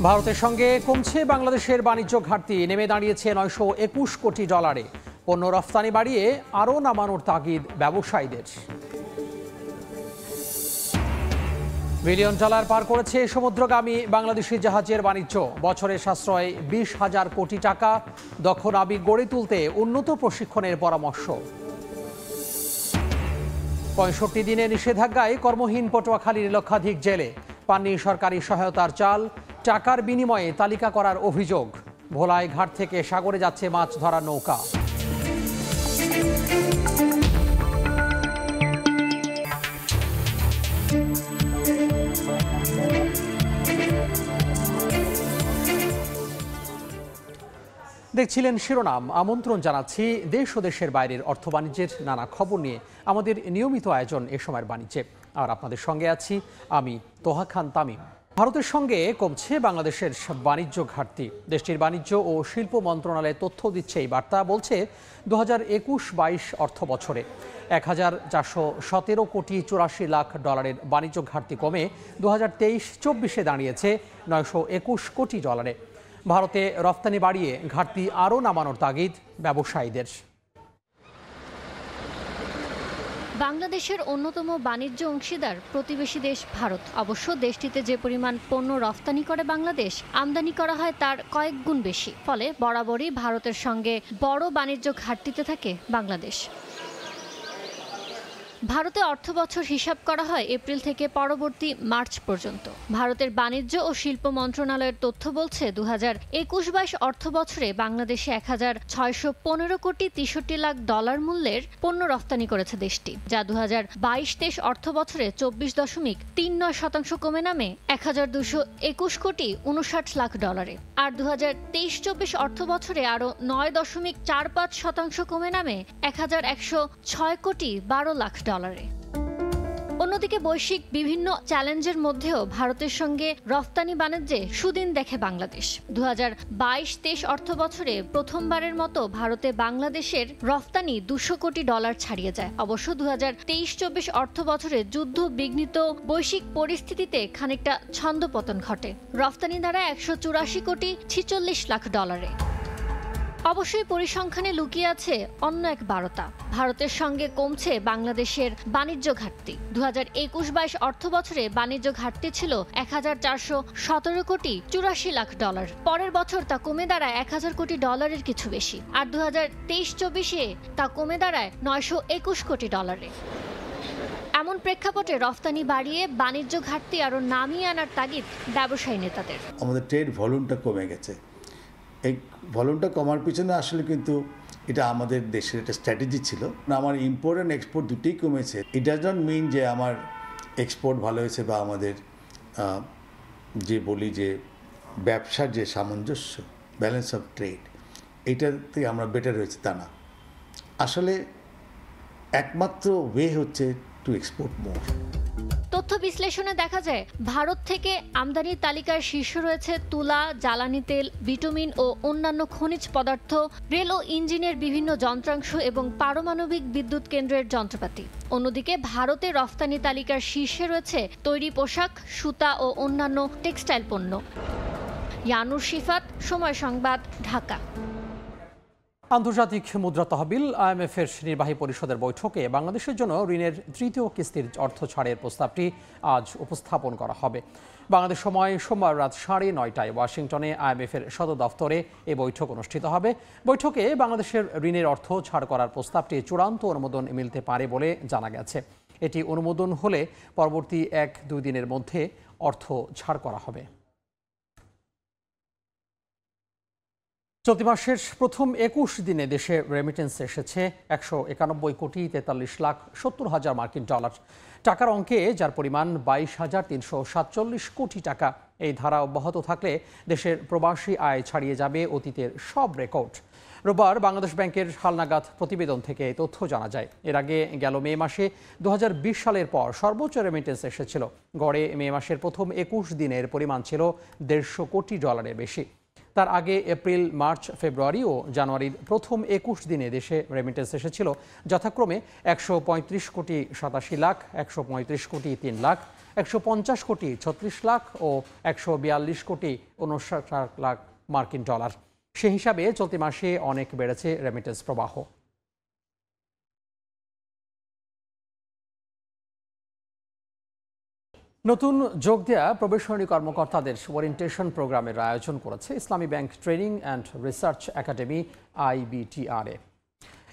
ভারতের সঙ্গে কমছে বাংলাদেশের বাণিজ্য ঘাটতি, নেমে দাঁড়িয়েছে 921 কোটি ডলারে। পণ্য রফতানি বাড়িয়ে আরও নামানোর তাগিদ ব্যবসায়ীদের। বিলিয়ন ডলার পার করেছে সমুদ্রগামী বাংলাদেশি জাহাজের বাণিজ্য। বছরে সাশ্রয় 20,000 কোটি টাকা। দক্ষ নাবিক গড়ে তুলতে উন্নত প্রশিক্ষণের পরামর্শ। 65 দিনে নিষেধাজ্ঞায় কর্মহীন পটুয়াখালীর লক্ষাধিক জেলে। পাননি সরকারি সহায়তার চাল, টাকার বিনিময়ে তালিকা করার অভিযোগ। ভোলায় ঘাট থেকে সাগরে যাচ্ছে মাছ ধরার নৌকা। দেখছিলেন শিরোনাম। আমন্ত্রণ জানাচ্ছি দেশ ও দেশের বাইরের অর্থ বাণিজ্যের নানা খবর নিয়ে আমাদের নিয়মিত আয়োজন এ সময়ের বাণিজ্যে। আর আপনাদের সঙ্গে আছি আমি তোহা খান তামিম। ভারতের সঙ্গে কমছে বাংলাদেশের বাণিজ্য ঘাটতি। দেশটির বাণিজ্য ও শিল্প মন্ত্রণালয় তথ্য দিচ্ছে। এই বার্তা বলছে 2021-22 অর্থ বছরে 1,417 কোটি 84 লাখ ডলারের বাণিজ্য ঘাটতি কমে 2023-24-এ দাঁড়িয়েছে 921 কোটি ডলারে। ভারতে রফতানি বাড়িয়ে ঘাটতি আরও নামানোর তাগিদ ব্যবসায়ীদের। বাংলাদেশের অন্যতম বাণিজ্য অংশীদার প্রতিবেশী দেশ ভারত। অবশ্য দেশটিতে যে পরিমাণ পণ্য রফতানি করে বাংলাদেশ, আমদানি করা হয় তার কয়েক গুণ বেশি। ফলে বরাবরই ভারতের সঙ্গে বড় বাণিজ্য ঘাটতিতে থাকে বাংলাদেশ। ভারতে অর্থবছর হিসাব করা হয় এপ্রিল থেকে পরবর্তী মার্চ পর্যন্ত। ভারতের বাণিজ্য ও শিল্প মন্ত্রণালয়ের তথ্য বলছে 2021-22 অর্থ বছরে বাংলাদেশে 1,615 কোটি 63 লাখ ডলার মূল্যের পণ্য রফতানি করেছে দেশটি, যা 2022-23 অর্থ বছরে 24.39% কমে নামে 1,221 কোটি 59 লাখ ডলারে। আর 2023-24 অর্থ বছরে আরও 9.45% কমে নামে 1,106 কোটি 12 লাখ ডলারে। অন্যদিকে বৈশ্বিক বিভিন্ন চ্যালেঞ্জের মধ্যেও ভারতের সঙ্গে রফতানি বাণিজ্যে সুদিন দেখে বাংলাদেশ। 2022-23 অর্থ বছরে প্রথমবারের মতো ভারতে বাংলাদেশের রফতানি 200 কোটি ডলার ছাড়িয়ে যায়। অবশ্য 2023-24 অর্থ বছরে যুদ্ধ বিঘ্নিত বৈশ্বিক পরিস্থিতিতে খানিকটা ছন্দপতন ঘটে। রফতানি দ্বারা 184 কোটি 46 লাখ ডলারে। অবশ্যই পরিসংখ্যানে লুকিয়ে আছে অন্য এক বার্তা। ভারতের সঙ্গে কমছে বাংলাদেশের বাণিজ্য ঘাটতি। 2021-22 অর্থ বছরে বাণিজ্য ঘাটতি ছিল 1,417 কোটি 84 লাখ ডলার। পরের বছর তা কমে দাঁড়ায় 1,000 কোটি ডলারের কিছু বেশি। আর 2023-24-এ তা কমে দাঁড়ায় 921 কোটি ডলারে। এমন প্রেক্ষাপটে রফতানি বাড়িয়ে বাণিজ্য ঘাটতি আরও নামিয়ে আনার তাগিদ ব্যবসায়ী নেতাদের। আমাদের ট্রেড ভলিউমটা কমে গেছে। এই ভলিউমটা কমার পিছনে আসলে কিন্তু এটা আমাদের দেশের একটা স্ট্র্যাটেজি ছিল না। আমার ইম্পোর্ট অ্যান্ড এক্সপোর্ট দুটোই কমেছে। ইট ডাজ নট মিন যে আমার এক্সপোর্ট ভালো হয়েছে বা আমাদের যে বলি যে ব্যবসার যে সামঞ্জস্য, ব্যালেন্স অফ ট্রেড, এইটাতে আমরা বেটার হয়েছে তা না। আসলে একমাত্র ওয়ে হচ্ছে টু এক্সপোর্ট মোর। তথ্য বিশ্লেষণে দেখা যায় ভারত থেকে আমদানির তালিকার শীর্ষে রয়েছে তুলা, জ্বালানি তেল, বিটুমিন ও অন্যান্য খনিজ পদার্থ, রেল ও ইঞ্জিনের বিভিন্ন যন্ত্রাংশ এবং পারমাণবিক বিদ্যুৎ কেন্দ্রের যন্ত্রপাতি। অন্যদিকে ভারতের রফতানি তালিকার শীর্ষে রয়েছে তৈরি পোশাক, সুতা ও অন্যান্য টেক্সটাইল পণ্য। ইয়ানুর শিফাত, সময় সংবাদ, ঢাকা। আন্তর্জাতিক মুদ্রা তহবিল IMF-এর নির্বাহী পরিষদের বৈঠকে বাংলাদেশের জন্য ঋণের তৃতীয় কিস্তির অর্থ ছাড়ের প্রস্তাবটি আজ উপস্থাপন করা হবে। বাংলাদেশ সময় সোমবার রাত 9:30টায় ওয়াশিংটনে IMF-এর সদর দফতরে এ বৈঠক অনুষ্ঠিত হবে। বৈঠকে বাংলাদেশের ঋণের অর্থ ছাড় করার প্রস্তাবটি চূড়ান্ত অনুমোদন মিলতে পারে বলে জানা গেছে। এটি অনুমোদন হলে পরবর্তী 1-2 দিনের মধ্যে অর্থ ছাড় করা হবে। চলতি মাসের প্রথম 21 দিনে দেশে রেমিটেন্স এসেছে 191 কোটি 43 লাখ 70 হাজার মার্কিন ডলার। টাকার অঙ্কে যার পরিমাণ 22,347 কোটি টাকা। এই ধারা অব্যাহত থাকলে দেশের প্রবাসী আয় ছাড়িয়ে যাবে অতীতের সব রেকর্ড। রোববার বাংলাদেশ ব্যাংকের হালনাগাদ প্রতিবেদন থেকে এই তথ্য জানা যায়। এর আগে গেল মে মাসে 2020 সালের পর সর্বোচ্চ রেমিটেন্স এসেছিল। গড়ে মে মাসের প্রথম 21 দিনের পরিমাণ ছিল 150 কোটি ডলারের বেশি। তার আগে এপ্রিল, মার্চ, ফেব্রুয়ারি ও জানুয়ারির প্রথম 21 দিনে দেশে রেমিটেন্স এসেছিল যথাক্রমে 135 কোটি 87 লাখ, 135 কোটি 3 লাখ, 150 কোটি 36 লাখ ও 142 কোটি 59 লাখ মার্কিন ডলার। সে হিসাবে চলতি মাসে অনেক বেড়েছে রেমিটেন্স প্রবাহ। নতুন যোগ দেয়া প্রবেশনী কর্মকর্তাদের ওরিয়েন্টেশন প্রোগ্রামের আয়োজন করেছে ইসলামী bank training and research academy IBTRA।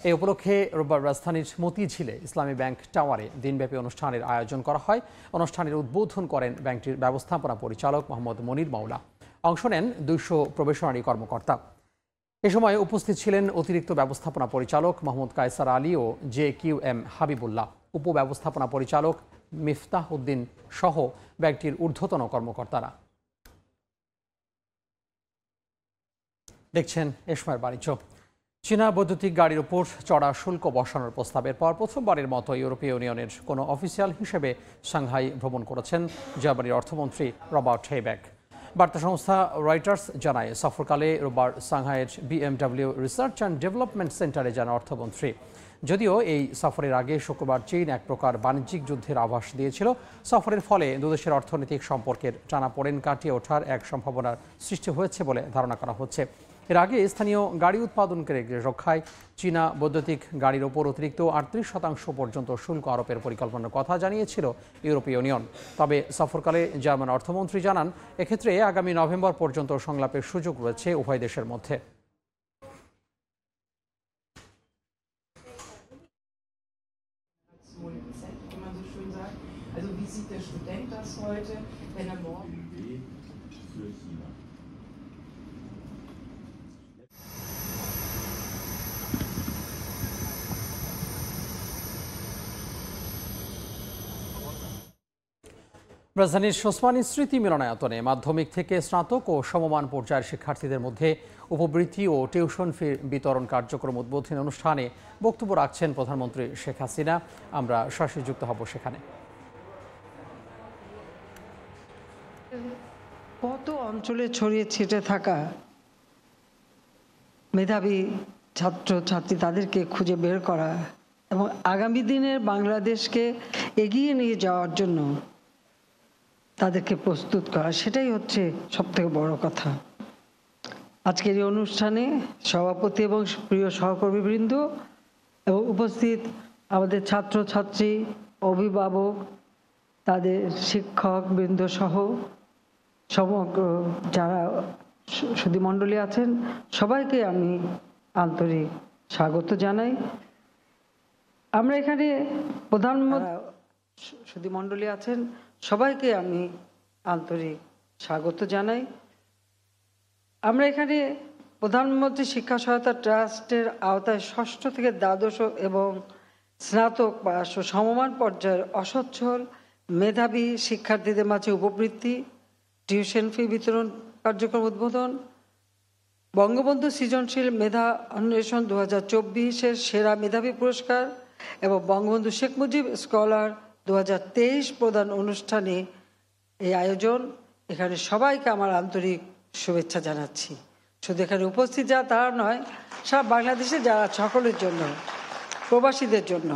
এই উপলক্ষে রোববার রাজধানীর মতিঝিলে ইসলামী ব্যাংক টাওয়ারে দিনব্যাপী অনুষ্ঠানের আয়োজন করা হয়। অনুষ্ঠানের উদ্বোধন করেন ব্যাংকটির ব্যবস্থাপনা পরিচালক মোহাম্মদ মনির মাওলা। অংশ নেন 200 প্রবেশনারী কর্মকর্তা। এ সময় উপস্থিত ছিলেন অতিরিক্ত ব্যবস্থাপনা পরিচালক মোহাম্মদ কায়সার আলী ও JQM হাবিবুল্লাহ, উপব্যবস্থাপনা পরিচালক মিফতাহ উদ্দিন সহ ব্যাংকটির ঊর্ধ্বতন কর্মকর্তারা। দেখছেন এ সময়ের বাণিজ্য। চীনা বৈদ্যুতিক গাড়ির উপর চড়া শুল্ক বসানোর প্রস্তাবের পর প্রথমবারের মতো ইউরোপীয় ইউনিয়নের কোনো অফিসিয়াল হিসেবে সাংহাই ভ্রমণ করেছেন জার্মানির অর্থমন্ত্রী রবার্ট হেইবেক। বার্তা সংস্থা রয়টার্স জানায়, সফরকালে রোববার সাংহাইয়ের BMW রিসার্চ অ্যান্ড ডেভেলপমেন্ট সেন্টারে যান অর্থমন্ত্রী। যদিও এই সফরের আগে শুক্রবার চীন এক প্রকার বাণিজ্যিক যুদ্ধের আভাস দিয়েছিল। সফরের ফলে দুদেশের অর্থনৈতিক সম্পর্কের টানাপোড়েন কাটিয়ে ওঠার এক সম্ভাবনার সৃষ্টি হয়েছে বলে ধারণা করা হচ্ছে। এর আগে স্থানীয় গাড়ি উৎপাদনকারীদের রক্ষায় চীনা বৈদ্যুতিক গাড়ির ওপর অতিরিক্ত 38% পর্যন্ত শুল্ক আরোপের পরিকল্পনার কথা জানিয়েছিল ইউরোপীয় ইউনিয়ন। তবে সফরকালে জার্মান অর্থমন্ত্রী জানান, এক্ষেত্রে আগামী নভেম্বর পর্যন্ত সংলাপের সুযোগ রয়েছে উভয় দেশের মধ্যে। Also wie sieht der Student das heute, wenn er morgen... রাজধানীর ওসমানী স্মৃতি মিলনায়তনে মাধ্যমিক থেকে স্নাতক ও সমমান পর্যায়ের শিক্ষার্থীদের মধ্যে উপবৃত্তি ও টিউশন ফি বিতরণ কার্যক্রম উদ্বোধনী অনুষ্ঠানে বক্তব্য রাখছেন প্রধানমন্ত্রী শেখ হাসিনা। আমরা সরাসরি যুক্ত হব সেখানে। কত অঞ্চলে ছড়িয়ে ছিটে থাকা মেধাবী ছাত্র ছাত্রী, তাদেরকে খুঁজে বের করা এবং আগামী দিনের বাংলাদেশকে এগিয়ে নিয়ে যাওয়ার জন্য তাদেরকে প্রস্তুত করা, সেটাই হচ্ছে সবথেকে বড় কথা। আজকের এই অনুষ্ঠানে সভাপতি এবং প্রিয় সহকর্মীবৃন্দ এবং উপস্থিত আমাদের ছাত্রছাত্রী, অভিভাবক, তাদের শিক্ষক বৃন্দ সহ সমগ্র যারা সুধীমণ্ডলী আছেন, সবাইকে আমি আন্তরিক স্বাগত জানাই। আমরা এখানে প্রধানমন্ত্রী সুধীমণ্ডলী আছেন, সবাইকে আমি আন্তরিক স্বাগত জানাই। আমরা এখানে প্রধানমন্ত্রী শিক্ষা সহায়তা ট্রাস্টের আওতায় ষষ্ঠ থেকে দ্বাদশ এবং স্নাতক পাস ও সমমান পর্যায়ের অসচ্ছল মেধাবী শিক্ষার্থীদের মাঝে উপবৃত্তি, টিউশন ফি বিতরণ কার্যক্রম উদ্বোধন, বঙ্গবন্ধু সৃজনশীল মেধা অন্বেষণ 2024-এর সেরা মেধাবী পুরস্কার এবং বঙ্গবন্ধু শেখ মুজিব স্কলার 2023 প্রদান অনুষ্ঠানে এই আয়োজন। এখানে সবাইকে আমার আন্তরিক শুভেচ্ছা জানাচ্ছি। শুধু এখানে উপস্থিত যারা তারা নয়, সারা বাংলাদেশে যারা, সকলের জন্য, প্রবাসীদের জন্য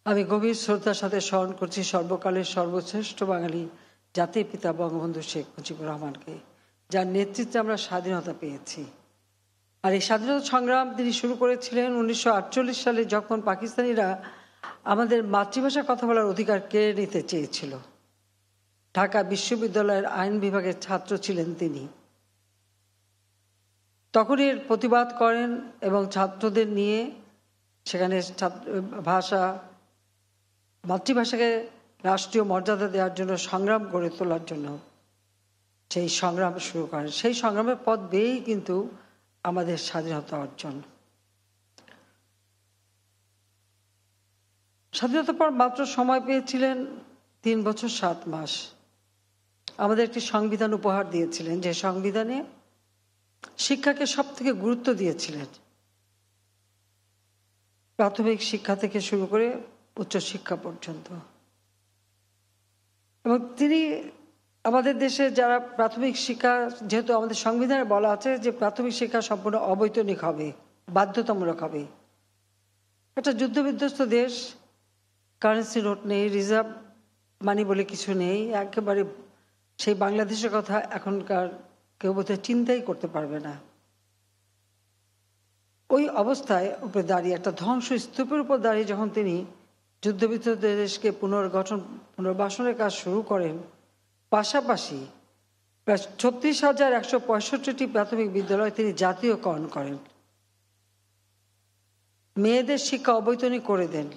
আমি গভীর শ্রদ্ধার সাথে স্মরণ করছি সর্বকালের সর্বশ্রেষ্ঠ বাঙালি জাতির পিতা বঙ্গবন্ধু শেখ মুজিবুর রহমানকে, যার নেতৃত্বে আমরা স্বাধীনতা পেয়েছি। আর এই স্বাধীনতা সংগ্রাম তিনি শুরু করেছিলেন 1948 সালে, যখন পাকিস্তানিরা আমাদের মাতৃভাষায় কথা বলার অধিকার কেড়ে নিতে চেয়েছিল। ঢাকা বিশ্ববিদ্যালয়ের আইন বিভাগের ছাত্র ছিলেন তিনি। তখন এর প্রতিবাদ করেন এবং ছাত্রদের নিয়ে সেখানে ভাষা, মাতৃভাষাকে রাষ্ট্রীয় মর্যাদা দেওয়ার জন্য সংগ্রাম গড়ে তোলার জন্য সেই সংগ্রাম শুরু করেন। সেই সংগ্রামের পথ বেয়েই কিন্তু আমাদের স্বাধীনতা অর্জন। স্বাধীনতার পর মাত্র সময় পেয়েছিলেন 3 বছর 7 মাস। আমাদের একটি সংবিধান উপহার দিয়েছিলেন, যে সংবিধানে শিক্ষাকে সব থেকে গুরুত্ব দিয়েছিলেন, প্রাথমিক শিক্ষা থেকে শুরু করে উচ্চশিক্ষা পর্যন্ত। এবং তিনি আমাদের দেশে যারা প্রাথমিক শিক্ষা, যেহেতু আমাদের সংবিধানে বলা আছে যে প্রাথমিক শিক্ষা সম্পূর্ণ অবৈতনিক হবে, বাধ্যতামূলক হবে। একটা যুদ্ধবিধ্বস্ত দেশ, কারেন্সি নোট নেই, রিজার্ভ মানি বলে কিছু নেই, একেবারে সেই বাংলাদেশের কথা এখনকার কেউ বোধহয় চিন্তাই করতে পারবে না। ওই অবস্থায় উপরে দাঁড়িয়ে একটা ধ্বংসস্তূপের উপর দাঁড়িয়ে যখন তিনি যুদ্ধবিধ্বস্ত দেশকে পুনর্বাসনের কাজ শুরু করেন, পাশাপাশি প্রায় 36,165টি প্রাথমিক বিদ্যালয় তিনি জাতীয়করণ করেন, মেয়েদের শিক্ষা অবৈতনিক করে দেন।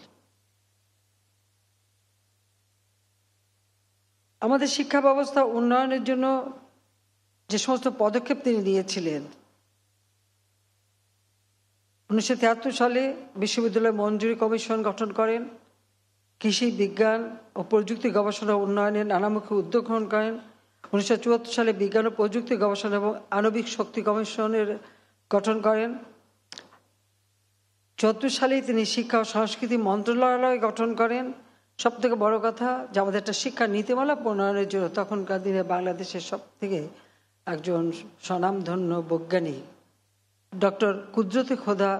আমাদের শিক্ষা ব্যবস্থা উন্নয়নের জন্য যে সমস্ত পদক্ষেপ তিনি নিয়েছিলেন, 1973 সালে বিশ্ববিদ্যালয় মঞ্জুরি কমিশন গঠন করেন, কৃষি বিজ্ঞান ও প্রযুক্তি গবেষণা উন্নয়নের নানামুখী উদ্যোগ গ্রহণ করেন, 1974 সালে বিজ্ঞান ও প্রযুক্তি গবেষণা এবং আণবিক শক্তি কমিশনের গঠন করেন, 1974 সালে তিনি শিক্ষা ও সংস্কৃতি মন্ত্রণালয় গঠন করেন। সব থেকে বড় কথা যে আমাদের একটা শিক্ষা নীতিমালা প্রণয়নের জন্য তখনকার দিনে বাংলাদেশের সব থেকে একজন স্বনামধন্য বৈজ্ঞানিক ডক্টর কুদরতি খোদা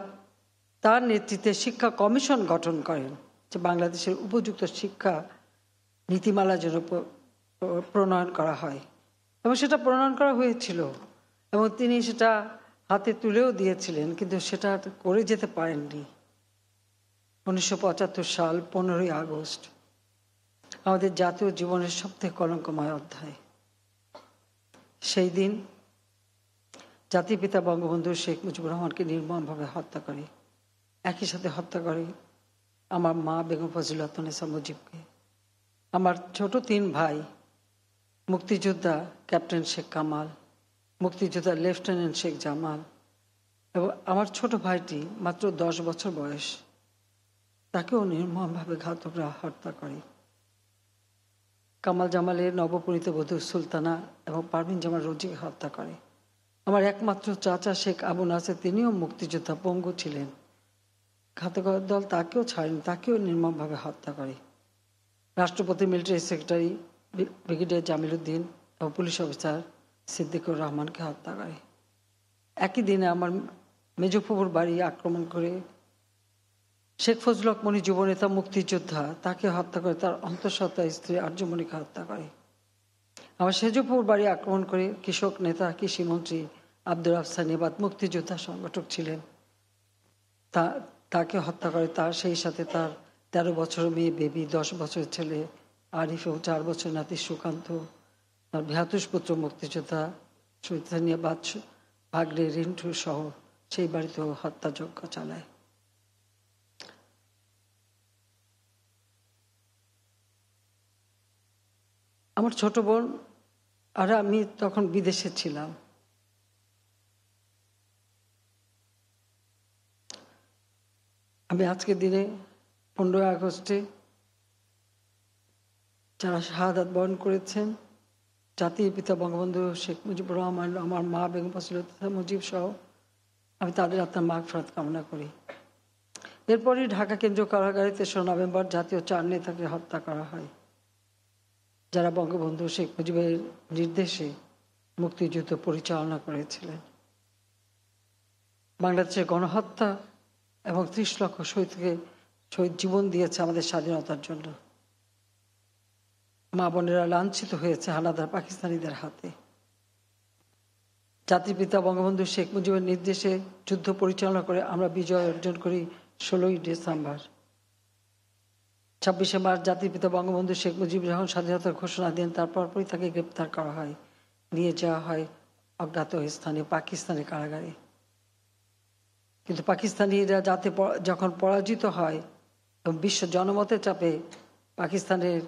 তার নেতৃত্বে শিক্ষা কমিশন গঠন করেন, যে বাংলাদেশের উপযুক্ত শিক্ষা নীতিমালা যেন প্রণয়ন করা হয়, এবং সেটা প্রণয়ন করা হয়েছিল এবং তিনি সেটা হাতে তুলেও দিয়েছিলেন, কিন্তু সেটা করে যেতে পারেননি। 1975 সাল 15ই আগস্ট আমাদের জাতীয় জীবনের সবথেকে কলঙ্কময় অধ্যায়। সেই দিন জাতির পিতা বঙ্গবন্ধু শেখ মুজিবুর রহমানকে নির্মমভাবে হত্যা করে, একই সাথে হত্যা করে আমার মা বেগম ফজিলাতুন্নেসা মুজিবকে, আমার ছোট 3 ভাই, মুক্তিযোদ্ধা ক্যাপ্টেন শেখ কামাল, মুক্তিযোদ্ধা লেফটেন্যান্ট শেখ জামাল এবং আমার ছোট ভাইটি মাত্র 10 বছর বয়স, তাকেও নির্মমভাবে ঘাতকরা হত্যা করে। কামাল জামালের নবপরিণীত বধূ সুলতানা এবং পারভিন জামাল রোজিকে হত্যা করে। আমার একমাত্র চাচা শেখ আবু নাসের, তিনিও মুক্তিযোদ্ধা, পঙ্গু ছিলেন, ঘাতক দল তাকেও ছাড়েন, তাকেও নির্মমভাবে হত্যা করে। রাষ্ট্রপতি, military secretary brigadier Jamil Uddin এবং পুলিশ অফিসার সিদ্দিকুর রহমানকে হত্যা করে। একই দিনে আমার মেজফুপুর বাড়ি আক্রমণ করে শেখ ফজলুল হক মনি, যুবনেতা, মুক্তিযোদ্ধা, তাকে হত্যা করে, তার অন্তঃসত্ত্বা স্ত্রী আর্যমণিকে হত্যা করে। আমার সেজপুর বাড়ি আক্রমণ করে কৃষক নেতা, কৃষিমন্ত্রী আব্দুর আফসান নেবাদ, মুক্তিযোদ্ধা সংগঠক ছিলেন, তাকে হত্যা করে। তার সেই সাথে তার 13 বছর মেয়ে বেবি, 10 বছরের ছেলে আরিফ এবং 4 বছর নাতি সুকান্ত, তার ভ্রাতুষ পুত্র মুক্তিযোদ্ধা সুইতানিয়া বাদ, ভাগ্নে রিন্টু সহ সেই বাড়িতেও হত্যাযজ্ঞ চালায়। আমার ছোট বোন আর আমি তখন বিদেশে ছিলাম। আমি আজকের দিনে 15 আগস্টে যারা শাহাদাত বরণ করেছেন, জাতির পিতা বঙ্গবন্ধু শেখ মুজিবুর রহমান, আমার মা বেগম ফজিলাতুন্নেসা মুজিব সহ, আমি তাদের আত্মার মাগফিরাত কামনা করি। এরপরই ঢাকা কেন্দ্রীয় কারাগারে 3 নভেম্বর জাতীয় 4 নেতাকে হত্যা করা হয়, যারা বঙ্গবন্ধু শেখ মুজিবের নির্দেশে মুক্তিযুদ্ধ পরিচালনা করেছিলেন। বাংলাদেশের গণহত্যা এবং 30 লক্ষ শহীদ জীবন দিয়েছে আমাদের স্বাধীনতার জন্য। মা বোনেরা লাঞ্ছিত হয়েছে হানাদার পাকিস্তানিদের হাতে। জাতির পিতা বঙ্গবন্ধু শেখ মুজিবের নির্দেশে যুদ্ধ পরিচালনা করে আমরা বিজয় অর্জন করি 16ই ডিসেম্বর। 26শে মার্চ জাতির পিতা বঙ্গবন্ধু শেখ মুজিব যখন স্বাধীনতার ঘোষণা দেন, তারপরই তাকে গ্রেপ্তার করা হয়, নিয়ে যাওয়া হয় অজ্ঞাত স্থানে পাকিস্তানের কারাগারে। কিন্তু পাকিস্তানিরা যখন পরাজিত হয় এবং বিশ্ব জনমতের চাপে পাকিস্তানের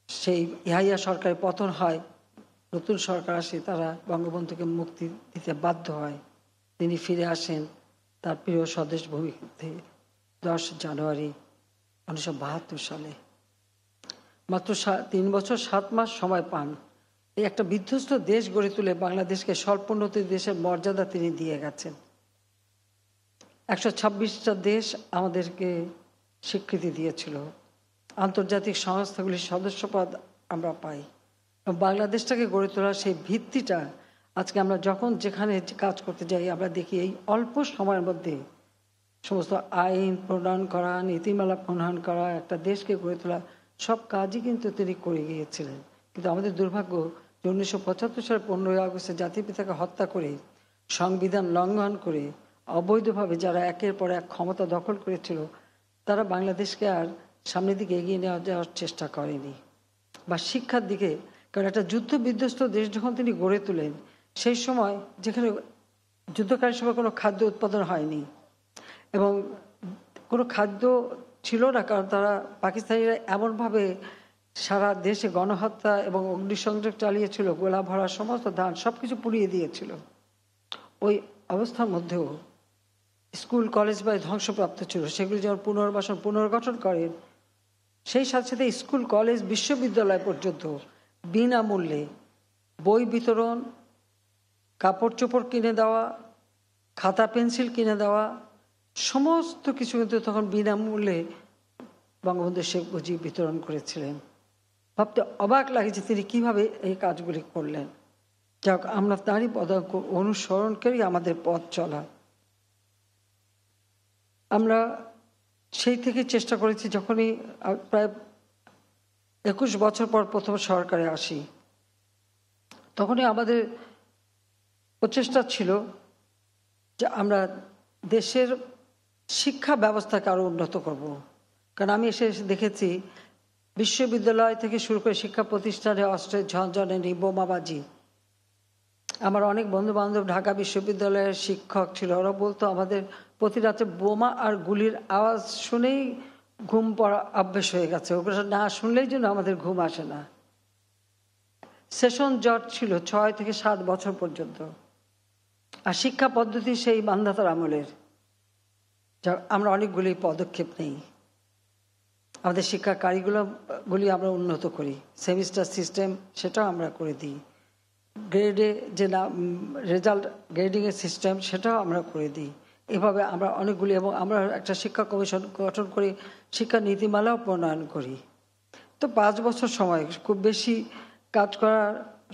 সেই ইহাইয়া সরকারের পতন হয়, নতুন সরকার আসে, তারা বঙ্গবন্ধুকে মুক্তি দিতে বাধ্য হয়। তিনি ফিরে আসেন তার প্রিয় স্বদেশ ভূমিতে 10 জানুয়ারি 1972 সালে। মাত্র 3 বছর 7 মাস সময় পান। এই একটা বিধ্বস্ত দেশ গড়ে তুলে বাংলাদেশকে স্বল্পোন্নত দেশের মর্যাদা তিনি দিয়ে গেছেন। 126টা দেশ আমাদেরকে স্বীকৃতি দিয়েছিল, আন্তর্জাতিক সংস্থাগুলির সদস্যপদ আমরা পাই। বাংলাদেশটাকে গড়ে তোলার সেই ভিত্তিটা আজকে আমরা যখন যেখানে কাজ করতে যাই, আমরা দেখি এই অল্প সময়ের মধ্যে সমস্ত আইন প্রণয়ন করা, নীতিমালা প্রণয়ন করা, একটা দেশকে গড়ে তোলা, সব কাজই কিন্তু তিনি করে গিয়েছিলেন। কিন্তু আমাদের দুর্ভাগ্য যে 1975 সালের 15ই আগস্টে জাতির পিতাকে হত্যা করে, সংবিধান লঙ্ঘন করে, অবৈধভাবে যারা একের পর এক ক্ষমতা দখল করেছিল, তারা বাংলাদেশকে আর সামনের দিকে এগিয়ে নেওয়া যাওয়ার চেষ্টা করেনি, বা শিক্ষার দিকে। কারণ একটা যুদ্ধ বিধ্বস্ত দেশ যখন তিনি গড়ে তোলেন, সেই সময় যেখানে যুদ্ধকালীন সময় কোনো খাদ্য উৎপাদন হয়নি এবং কোনো খাদ্য ছিল না, কারণ তারা পাকিস্তানিরা এমনভাবে সারা দেশে গণহত্যা এবং অগ্নিসংযোগ চালিয়েছিল, গোলা ভরা সমস্ত ধান সব কিছু পুড়িয়ে দিয়েছিল। ওই অবস্থার মধ্যেও স্কুল কলেজ বা ধ্বংসপ্রাপ্ত ছিল, সেগুলি যখন পুনর্বাসন পুনর্গঠন করেন, সেই সাথে সাথে স্কুল কলেজ বিশ্ববিদ্যালয় পর্যন্ত বিনামূল্যে বই বিতরণ, কাপড় চোপড় কিনে দেওয়া, খাতা পেন্সিল কিনে দেওয়া, সমস্ত কিছু কিন্তু তখন বিনামূল্যে বঙ্গবন্ধু শেখ মুজিব বিতরণ করেছিলেন। ভাবতে অবাক লাগে যে তিনি কিভাবে এই কাজগুলি করলেন। যাক, আমরা তারই পদাঙ্ক অনুসরণ করেই আমাদের পথ চলা। আমরা সেই থেকে চেষ্টা করেছি, যখনই প্রায় 21 বছর পর প্রথম সরকারে আসি, তখনই আমাদের প্রচেষ্টা ছিল যে আমরা দেশের শিক্ষা ব্যবস্থাকে আরো উন্নত করব। কারণ আমি এসে দেখেছি বিশ্ববিদ্যালয় থেকে শুরু করে শিক্ষা প্রতিষ্ঠানে অস্ত্রের ঝনঝনানি, বোমাবাজি। আমার অনেক বন্ধু বান্ধব ঢাকা বিশ্ববিদ্যালয়ের শিক্ষক ছিল, ওরা বলতো আমাদের প্রতি রাতে বোমা আর গুলির আওয়াজ শুনেই ঘুম পড়া অভ্যেস হয়ে গেছে, ওগুলো না শুনলেই যেন আমাদের ঘুম আসে না। সেশন জট ছিল 6 থেকে 7 বছর পর্যন্ত। আর শিক্ষা পদ্ধতি সেই মান্ধাতার আমলের, যা আমরা অনেকগুলি পদক্ষেপ নেই। আমাদের শিক্ষা কারিকুলামগুলি আমরা উন্নত করি, সেমিস্টার সিস্টেম সেটাও আমরা করে দিই, গ্রেডে যে রেজাল্ট গ্রেডিংয়ের সিস্টেম সেটাও আমরা করে দিই। এভাবে আমরা অনেকগুলি, এবং আমরা একটা শিক্ষা কমিশন গঠন করে শিক্ষা নীতিমালাও প্রণয়ন করি। তো 5 বছর সময় খুব বেশি কাজ করার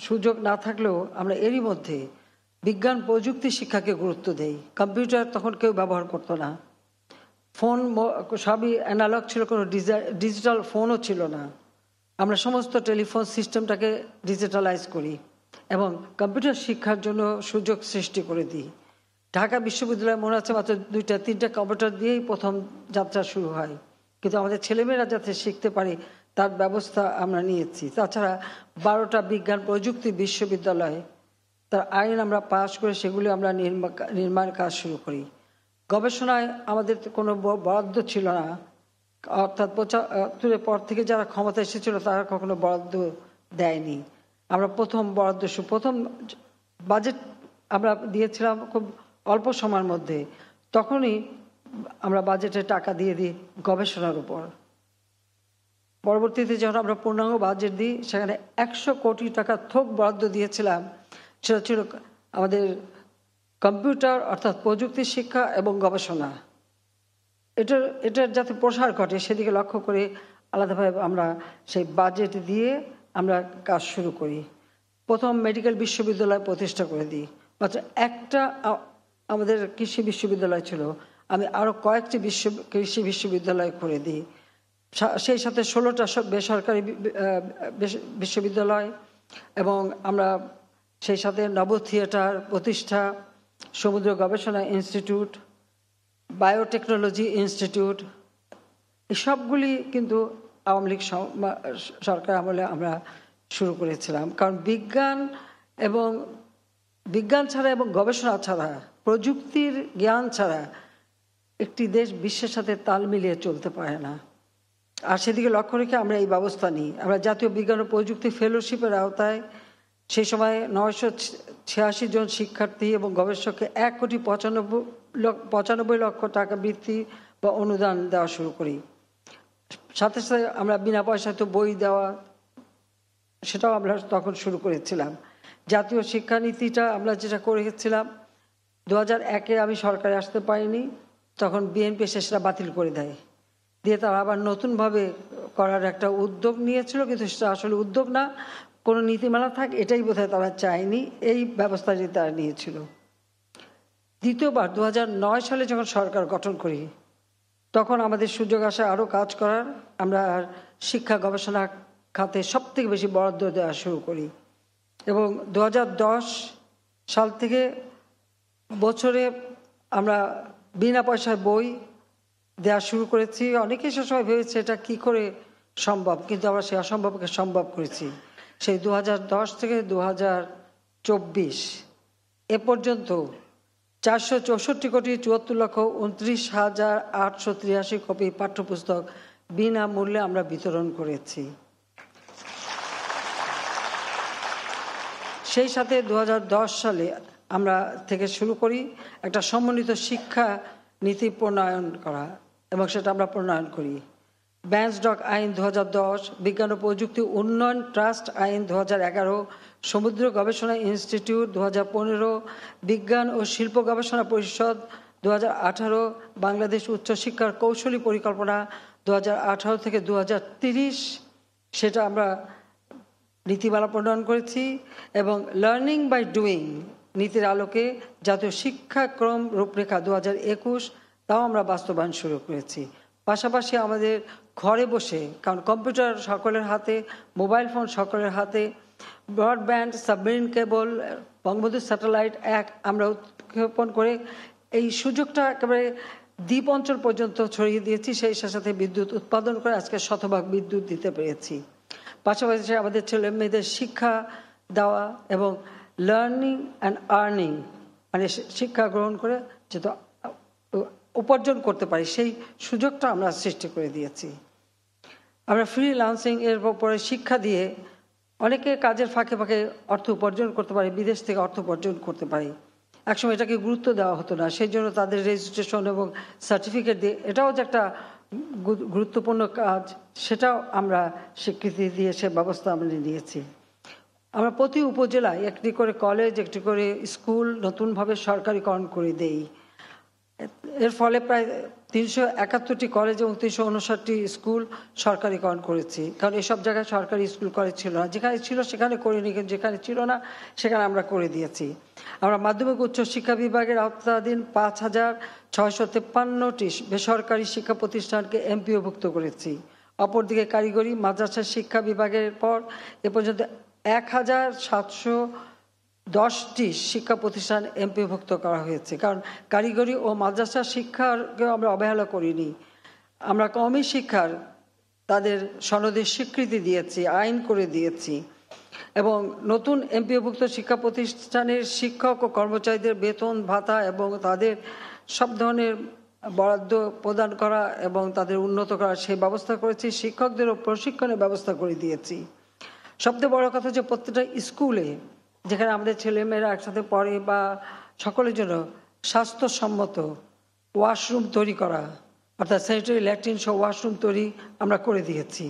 সুযোগ না থাকলেও আমরা এরই মধ্যে বিজ্ঞান প্রযুক্তি শিক্ষাকে গুরুত্ব দেই। কম্পিউটার তখন কেউ ব্যবহার করতো না, ফোন সবই অ্যানালগ ছিল, কোনো ডিজিটাল ফোনও ছিল না। আমরা সমস্ত টেলিফোন সিস্টেমটাকে ডিজিটালাইজ করি এবং কম্পিউটার শিক্ষার জন্য সুযোগ সৃষ্টি করে দিই। ঢাকা বিশ্ববিদ্যালয়ে মনে আছে মাত্র 2-3টা কম্পিউটার দিয়েই প্রথম যাত্রা শুরু হয়, কিন্তু আমাদের ছেলেমেয়েরা যাতে শিখতে পারে তার ব্যবস্থা আমরা নিয়েছি। তাছাড়া 12টা বিজ্ঞান প্রযুক্তি বিশ্ববিদ্যালয়ে তার আইন আমরা পাশ করে সেগুলি আমরা নির্মাণ কাজ শুরু করি। গবেষণায় আমাদের কোনো বরাদ্দ ছিল না, অর্থাৎ 75-এর পর থেকে যারা ক্ষমতা এসেছিল তারা কখনো বরাদ্দ দেয়নি। আমরা প্রথম প্রথম বাজেট আমরা দিয়েছিলাম খুব অল্প সময়ের মধ্যে, তখনই আমরা বাজেটে টাকা দিয়ে দিই গবেষণার উপর। পরবর্তীতে যখন আমরা পূর্ণাঙ্গ বাজেট দিই, সেখানে 100 কোটি টাকা থোক বরাদ্দ দিয়েছিলাম। সেটা ছিল আমাদের কম্পিউটার অর্থাৎ প্রযুক্তি শিক্ষা এবং গবেষণা, এটার যাতে প্রসার ঘটে সেদিকে লক্ষ্য করে আলাদাভাবে আমরা সেই বাজেট দিয়ে আমরা কাজ শুরু করি। প্রথম মেডিকেল বিশ্ববিদ্যালয় প্রতিষ্ঠা করে দিই। মাত্র একটা আমাদের কৃষি বিশ্ববিদ্যালয় ছিল, আমি আরও কয়েকটি কৃষি বিশ্ববিদ্যালয় করে দিই। সেই সাথে 16টা বেসরকারি বিশ্ববিদ্যালয়, এবং আমরা সেই সাথে নব থিয়েটার প্রতিষ্ঠা, সমুদ্র গবেষণা ইনস্টিটিউট, বায়োটেকনোলজি ইনস্টিটিউট, এই সবগুলি কিন্তু আওয়ামী লীগ সরকার আমলে আমরা শুরু করেছিলাম। কারণ বিজ্ঞান ছাড়া এবং গবেষণা ছাড়া, প্রযুক্তির জ্ঞান ছাড়া একটি দেশ বিশ্বের সাথে তাল মিলিয়ে চলতে পারে না। আর সেদিকে লক্ষ্য রেখে আমরা এই ব্যবস্থা নিই। আমরা জাতীয় বিজ্ঞান ও প্রযুক্তি ফেলোশিপের আওতায় সেই সময় 986 জন শিক্ষার্থী এবং গবেষককে 1,95 লক্ষ টাকা বৃত্তি বা অনুদান দেওয়া শুরু করি। সাথে সাথে আমরা বিনা পয়সায় তো বই দেওয়া, সেটাও আমরা তখন শুরু করেছিলাম। জাতীয় শিক্ষানীতিটা আমরা যেটা করেছিলাম 2001-এ আমি সরকারে আসতে পারিনি, তখন বিএনপি এসে সেটা বাতিল করে দেয়, দিয়ে তারা আবার নতুনভাবে করার একটা উদ্যোগ নিয়েছিল, কিন্তু সেটা আসলে উদ্যোগ না, কোনো নীতিমালা থাক এটাই বোধহয় তারা চায়নি, এই ব্যবস্থাটি তারা নিয়েছিল। দ্বিতীয়বার 2009 সালে যখন সরকার গঠন করি, তখন আমাদের সুযোগ আসে আরও কাজ করার। আমরা শিক্ষা গবেষণা খাতে সবথেকে বেশি বরাদ্দ দেওয়া শুরু করি এবং 2010 সাল থেকে বছরে আমরা বিনা পয়সায় বই দেওয়া শুরু করেছি। অনেকেই সে সময় ভেবেছে এটা কী করে সম্ভব, কিন্তু আমরা সেই অসম্ভবকে সম্ভব করেছি। সেই 2010 থেকে 2024 এ পর্যন্ত 464,74,29,883 কপি পাঠ্যপুস্তক বিনামূল্যে আমরা বিতরণ করেছি। সেই সাথে 2010 সালে আমরা থেকে শুরু করি একটা সমন্বিত শিক্ষা নীতি প্রণয়ন করা এবং সেটা আমরা প্রণয়ন করি। ব্যান্সডক আইন 2010, বিজ্ঞান ও প্রযুক্তি উন্নয়ন ট্রাস্ট আইন 2011, সমুদ্র গবেষণা ইনস্টিটিউট 2015, বিজ্ঞান ও শিল্প গবেষণা পরিষদ 2018, বাংলাদেশ উচ্চশিক্ষার কৌশলী পরিকল্পনা 2018 থেকে 2030, সেটা আমরা নীতিমালা প্রণয়ন করেছি এবং লার্নিং বাই ডুইং নীতির আলোকে জাতীয় শিক্ষাক্রম রূপরেখা 2021 তাও আমরা বাস্তবায়ন শুরু করেছি। পাশাপাশি আমাদের ঘরে বসে, কারণ কম্পিউটার সকলের হাতে, মোবাইল ফোন সকলের হাতে, broadband, submarine cable, Bangabandhu satellite আমরা উৎক্ষেপণ করে এই সুযোগটা একেবারে দ্বীপ অঞ্চল পর্যন্ত ছড়িয়ে দিয়েছি। সেই সাথে বিদ্যুৎ উৎপাদন করে আজকে শতভাগ বিদ্যুৎ দিতে পেরেছি। পাশাপাশি আমাদের ছেলে মেয়েদের শিক্ষা দেওয়া এবং লার্নিং অ্যান্ড আর্নিং, মানে শিক্ষা গ্রহণ করে যেহেতু উপার্জন করতে পারি, সেই সুযোগটা আমরা সৃষ্টি করে দিয়েছি। আমরা ফ্রিল্যান্সিং এর উপরে শিক্ষা দিয়ে অনেকে কাজের ফাঁকে ফাঁকে অর্থ উপার্জন করতে পারে, বিদেশ থেকে অর্থ উপার্জন করতে পারে। একসময় এটাকে গুরুত্ব দেওয়া হতো না, সেই জন্য তাদের রেজিস্ট্রেশন এবং সার্টিফিকেট দিয়ে, এটাও যে একটা গুরুত্বপূর্ণ কাজ, সেটাও আমরা স্বীকৃতি দিয়ে সে ব্যবস্থা আমরা নিয়েছি। আমরা প্রতি উপজেলায় একটি করে কলেজ, একটি করে স্কুল নতুনভাবে সরকারিকরণ করে দেই। এর ফলে প্রায় 371টি কলেজ এবং 359টি স্কুল সরকারিকরণ করেছি, কারণ এসব জায়গায় সরকারি স্কুল কলেজ ছিল না। যেখানে ছিল সেখানে করিনি, কিন্তু যেখানে ছিল না সেখানে আমরা করে দিয়েছি। আমরা মাধ্যমিক উচ্চ শিক্ষা বিভাগের আওতাধীন 5,653টি বেসরকারি শিক্ষা প্রতিষ্ঠানকে এমপিওভুক্ত করেছি। অপরদিকে কারিগরি মাদ্রাসা শিক্ষা বিভাগের পর এ পর্যন্ত 1,710টি শিক্ষা প্রতিষ্ঠান এমপিওভুক্ত করা হয়েছে, কারণ কারিগরি ও মাদ্রাসা শিক্ষাকে আমরা অবহেলা করিনি। আমরা কওমি শিক্ষার তাদের সনদের স্বীকৃতি দিয়েছি, আইন করে দিয়েছি এবং নতুন এমপিওভুক্ত শিক্ষা প্রতিষ্ঠানের শিক্ষক ও কর্মচারীদের বেতন ভাতা এবং তাদের সব ধরনের বরাদ্দ প্রদান করা এবং তাদের উন্নত করা সেই ব্যবস্থা করেছি। শিক্ষকদেরও প্রশিক্ষণের ব্যবস্থা করে দিয়েছি। সবচেয়ে বড় কথা যে প্রত্যেকটা স্কুলে যেখানে আমাদের ছেলেমেয়েরা একসাথে পড়ে বা সকলের জন্য স্বাস্থ্যসম্মত ওয়াশরুম তৈরি করা, অর্থাৎ স্যানিটারি ল্যাট্রিন সহ ওয়াশরুম তৈরি আমরা করে দিয়েছি,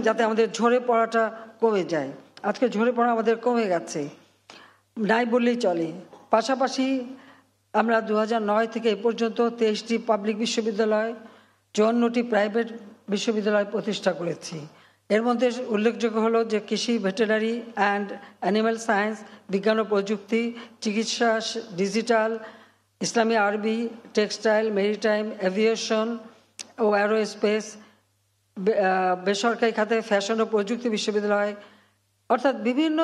যাতে আমাদের ঝরে পড়াটা কমে যায়। আজকে ঝরে পড়া আমাদের কমে গেছে, নাই বললেই চলে। পাশাপাশি আমরা 2009 থেকে এ পর্যন্ত 23টি পাবলিক বিশ্ববিদ্যালয়, 54টি প্রাইভেট বিশ্ববিদ্যালয় প্রতিষ্ঠা করেছি। এর মধ্যে উল্লেখযোগ্য হলো যে কৃষি, ভেটেরিনারি অ্যান্ড অ্যানিম্যাল সায়েন্স, বিজ্ঞান ও প্রযুক্তি, চিকিৎসা, ডিজিটাল, ইসলামী আরবি, টেক্সটাইল, মেরিটাইম, এভিয়েশন ও অ্যারোস্পেস, বেসরকারি খাতে ফ্যাশন ও প্রযুক্তি বিশ্ববিদ্যালয়, অর্থাৎ বিভিন্ন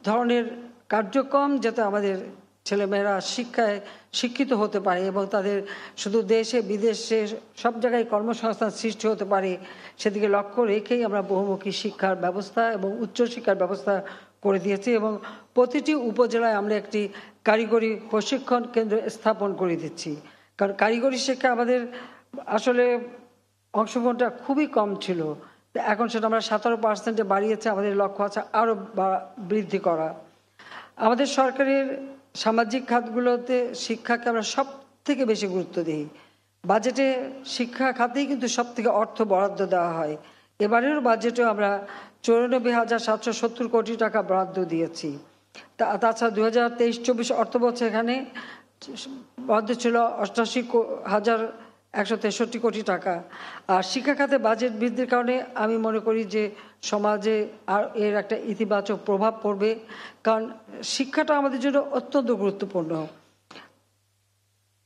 ধরনের কার্যক্রম যাতে আমাদের ছেলেমেয়েরা শিক্ষায় শিক্ষিত হতে পারে এবং তাদের শুধু দেশে বিদেশে সব জায়গায় কর্মসংস্থান সৃষ্টি হতে পারে, সেদিকে লক্ষ্য রেখেই আমরা বহুমুখী শিক্ষার ব্যবস্থা এবং উচ্চশিক্ষার ব্যবস্থা করে দিয়েছি এবং প্রতিটি উপজেলায় আমরা একটি কারিগরি প্রশিক্ষণ কেন্দ্র স্থাপন করে দিচ্ছি। কারণ কারিগরি শিক্ষা আমাদের আসলে অংশগ্রহণটা খুবই কম ছিল, এখন সেটা আমরা 17% বাড়িয়েছে। আমাদের লক্ষ্য আছে আরও বৃদ্ধি করা। আমাদের সরকারের সামাজিক খাতগুলোতে শিক্ষাকে আমরা সব থেকে বেশি গুরুত্ব দিই। বাজেটে শিক্ষা খাতেই কিন্তু সব থেকে অর্থ বরাদ্দ দেওয়া হয়। এবারের বাজেটেও আমরা 94,770 কোটি টাকা বরাদ্দ দিয়েছি। তাছাড়া 2023-24 অর্থবছর এখানে বরাদ্দ ছিল 88,163 কোটি টাকা। আর শিক্ষা খাতে বাজেট বৃদ্ধির কারণে আমি মনে করি যে সমাজে আর এর একটা ইতিবাচক প্রভাব পড়বে, কারণ শিক্ষাটা আমাদের জন্য অত্যন্ত গুরুত্বপূর্ণ।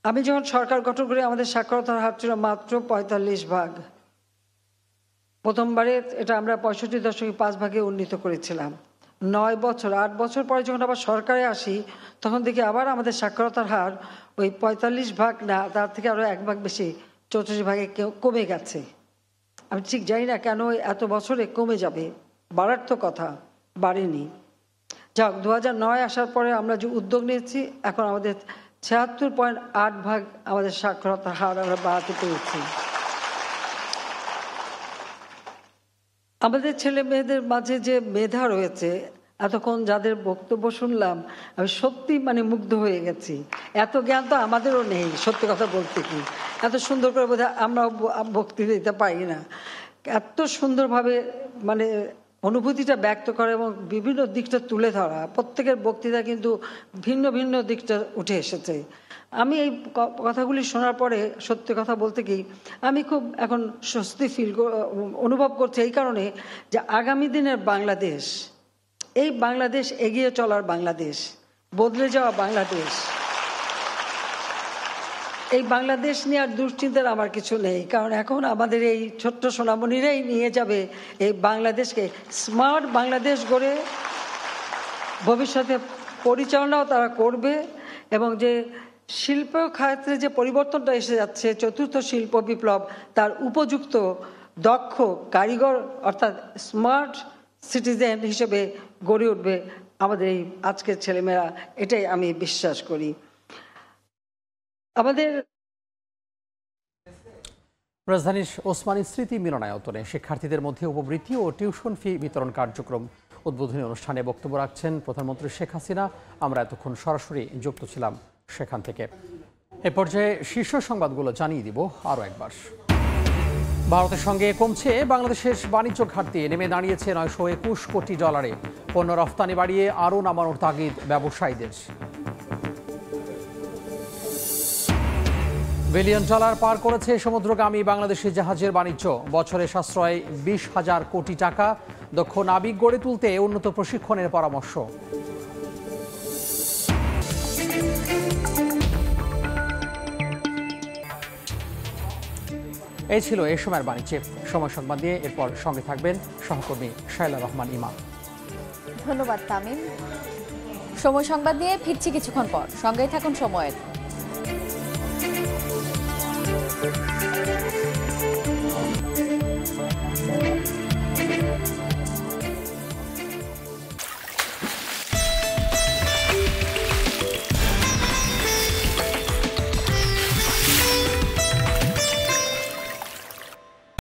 আমি যখন সরকার গঠন করি আমাদের সাক্ষরতার হার ছিল মাত্র ৪৫%। প্রথমবারে এটা আমরা ৬৫.৫% উন্নীত করেছিলাম। ৯ বছর ৮ বছর পরে যখন আবার সরকারে আসি তখন দেখি আবার আমাদের সাক্ষরতার হার ওই ৪৫% না, তার থেকে আরও ১ ভাগ বেশি ৩৪% কমে গেছে। আমি ঠিক জানি না কেন এত বছরে কমে যাবে, বাড়ার তো কথা, বাড়েনি। যাক, ২০০৯ আসার পরে আমরা যে উদ্যোগ নিয়েছি, এখন আমাদের ৭৬.৮% আমাদের সাক্ষরতার হার আমরা বাড়াতে পেরেছি। আমাদের ছেলে মেয়েদের মাঝে যে মেধা রয়েছে, এতক্ষণ যাদের বক্তব্য শুনলাম আমি সত্যি মুগ্ধ হয়ে গেছি। এত জ্ঞান তো আমাদেরও নেই, সত্যি কথা বলতে কি, এত সুন্দর করে বোধহয় আমরা বক্তৃতা দিতে পারি না। এত সুন্দরভাবে অনুভূতিটা ব্যক্ত করে এবং বিভিন্ন দিকটা তুলে ধরা, প্রত্যেকের বক্তৃতা কিন্তু ভিন্ন ভিন্ন দিকটা উঠে এসেছে। আমি এই কথাগুলি শোনার পরে সত্যি কথা বলতে কি আমি খুব এখন স্বস্তি অনুভব করছি, এই কারণে যে আগামী দিনের বাংলাদেশ, এই বাংলাদেশ এগিয়ে চলার বাংলাদেশ, বদলে যাওয়া বাংলাদেশ, এই বাংলাদেশ নিয়ে আর দুশ্চিন্তার আমার কিছু নেই। কারণ এখন আমাদের এই ছোট্ট সোনামণিরাই নিয়ে যাবে এই বাংলাদেশকে স্মার্ট বাংলাদেশ গড়ে, ভবিষ্যতে পরিচালনাও তারা করবে। এবং যে শিল্প খাতে যে পরিবর্তনটা এসে যাচ্ছে, চতুর্থ শিল্প বিপ্লব, তার উপযুক্ত দক্ষ কারিগর অর্থাৎ স্মার্ট সিটিজেন হিসেবে গড়ে উঠবে আমাদের এই আজকের ছেলেমেয়েরা, এটাই আমি বিশ্বাস করি। আমাদের রাজধানীর ওসমানী স্মৃতি মিলনায়তনে শিক্ষার্থীদের মধ্যে উপবৃত্তি ও টিউশন ফি বিতরণ কার্যক্রম উদ্বোধনী অনুষ্ঠানে বক্তব্য রাখছেন প্রধানমন্ত্রী শেখ হাসিনা। আমরা এতক্ষণ সরাসরি যুক্ত ছিলাম সেখান থেকে। এ পর্যায়ে শীর্ষ সংবাদগুলো জানিয়ে দিব আরও একবার। ভারতের সঙ্গে কমছে বাংলাদেশের বাণিজ্য ঘাটতি, নেমে দাঁড়িয়েছে $921 কোটি। পণ্য রফতানি বাড়িয়ে আরও নামানোর তাগিদ ব্যবসায়ীদের। $1 বিলিয়ন পার করেছে সমুদ্রগামী বাংলাদেশি জাহাজের বাণিজ্য, বছরে সাশ্রয় 20,000 কোটি টাকা। দক্ষ নাবিক গড়ে তুলতে উন্নত প্রশিক্ষণের পরামর্শ। এই ছিল এই সময়ের বাণিজ্যে। সময় সংবাদ দিয়ে এরপর সঙ্গে থাকবেন সহকর্মী শায়লা রহমান ইমা। ধন্যবাদ তামিম। সময় সংবাদ নিয়ে ফিরছি কিছুক্ষণ পর, সঙ্গেই থাকুন সময়ের।